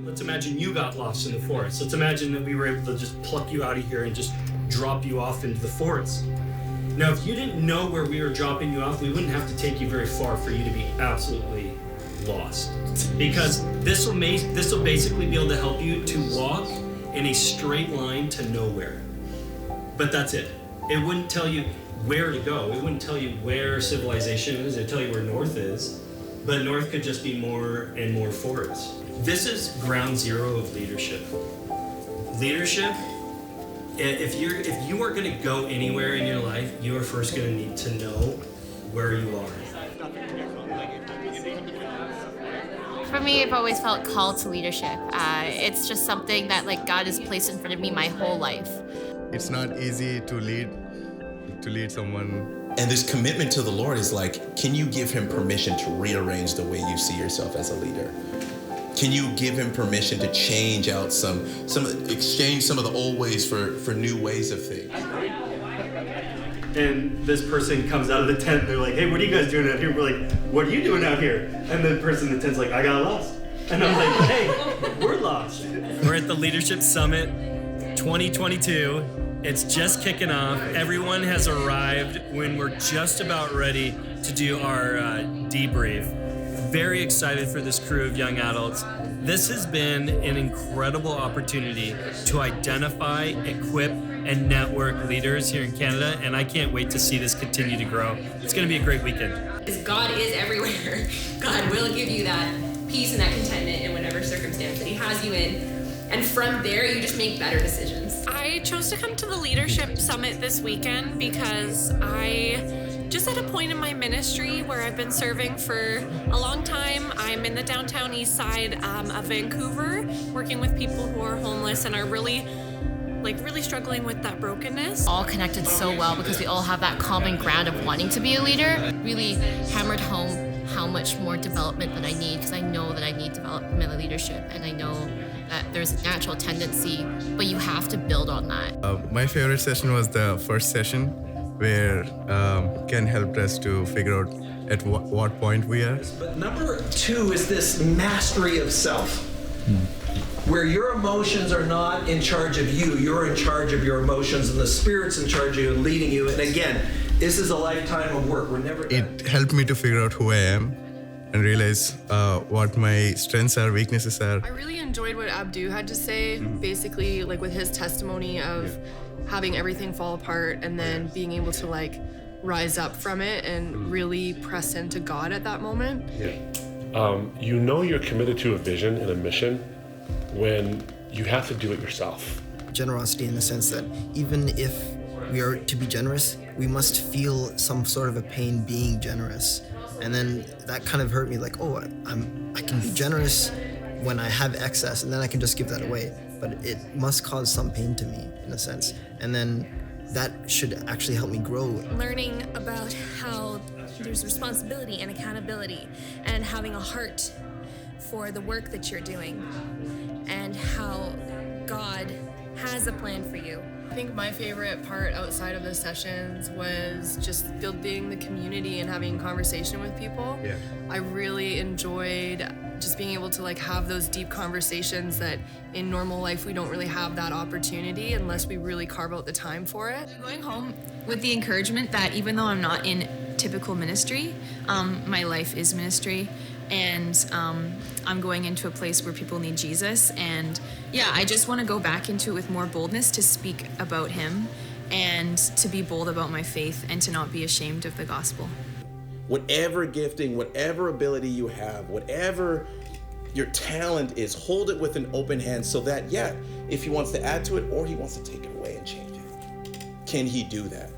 Let's imagine you got lost in the forest. Let's imagine that we were able to just pluck you out of here and just drop you off into the forest. Now, if you didn't know where we were dropping you off, we wouldn't have to take you very far for you to be absolutely lost. Because this will basically be able to help you to walk in a straight line to nowhere. But that's it. It wouldn't tell you where to go. It wouldn't tell you where civilization is. It'd tell you where north is. But north could just be more and more forest. This is ground zero of leadership. Leadership, if you are going to go anywhere in your life, you are first going to need to know where you are. For me, I've always felt called to leadership. It's just something that God has placed in front of me my whole life. It's not easy to lead someone. And this commitment to the Lord is can you give him permission to rearrange the way you see yourself as a leader? Can you give him permission to change out exchange some of the old ways for new ways of things? And this person comes out of the tent, they're like, hey, what are you guys doing out here? We're like, what are you doing out here? And the person in the tent's like, I got lost. And I'm like, hey, we're lost. We're at the Leadership Summit 2022. It's just kicking off. Everyone has arrived when we're just about ready to do our debrief. Very excited for this crew of young adults. This has been an incredible opportunity to identify, equip, and network leaders here in Canada, and I can't wait to see this continue to grow. It's going to be a great weekend. God is everywhere. God will give you that peace and that contentment in whatever circumstance that he has you in. And from there, you just make better decisions. I chose to come to the Leadership Summit this weekend because I just at a point in my ministry where I've been serving for a long time. I'm in the downtown east side of Vancouver, working with people who are homeless and are really struggling with that brokenness. All connected so well because we all have that common ground of wanting to be a leader. Really hammered home how much more development that I need, because I know that I need development of leadership, and I know that there's a natural tendency, but you have to build on that. My favorite session was the first session where Ken helped us to figure out at what point we are. But number 2 is this mastery of self, where your emotions are not in charge of you, you're in charge of your emotions, and the Spirit's in charge of you and leading you. And again, this is a lifetime of work. We're never done. It helped me to figure out who I am and realize what my strengths are, weaknesses are. I really enjoyed what Abdu had to say, basically with his testimony of having everything fall apart and then being able to rise up from it and really press into God at that moment. You're committed to a vision and a mission when you have to do it yourself. Generosity in the sense that even if we are to be generous, we must feel some sort of a pain being generous. And then that kind of hurt me, I can be generous when I have excess, and then I can just give that away. But it must cause some pain to me, in a sense. And then that should actually help me grow. Learning about how there's responsibility and accountability, and having a heart for the work that you're doing, and how God has a plan for you. I think my favorite part outside of the sessions was just building the community and having conversation with people. Yeah. I really enjoyed just being able to have those deep conversations that in normal life we don't really have that opportunity unless we really carve out the time for it. Going home with the encouragement that even though I'm not in typical ministry, my life is ministry, and I'm going into a place where people need Jesus, and I just want to go back into it with more boldness to speak about him and to be bold about my faith and to not be ashamed of the gospel. Whatever gifting, whatever ability you have, whatever your talent is, hold it with an open hand so that, if he wants to add to it or he wants to take it away and change it, can he do that?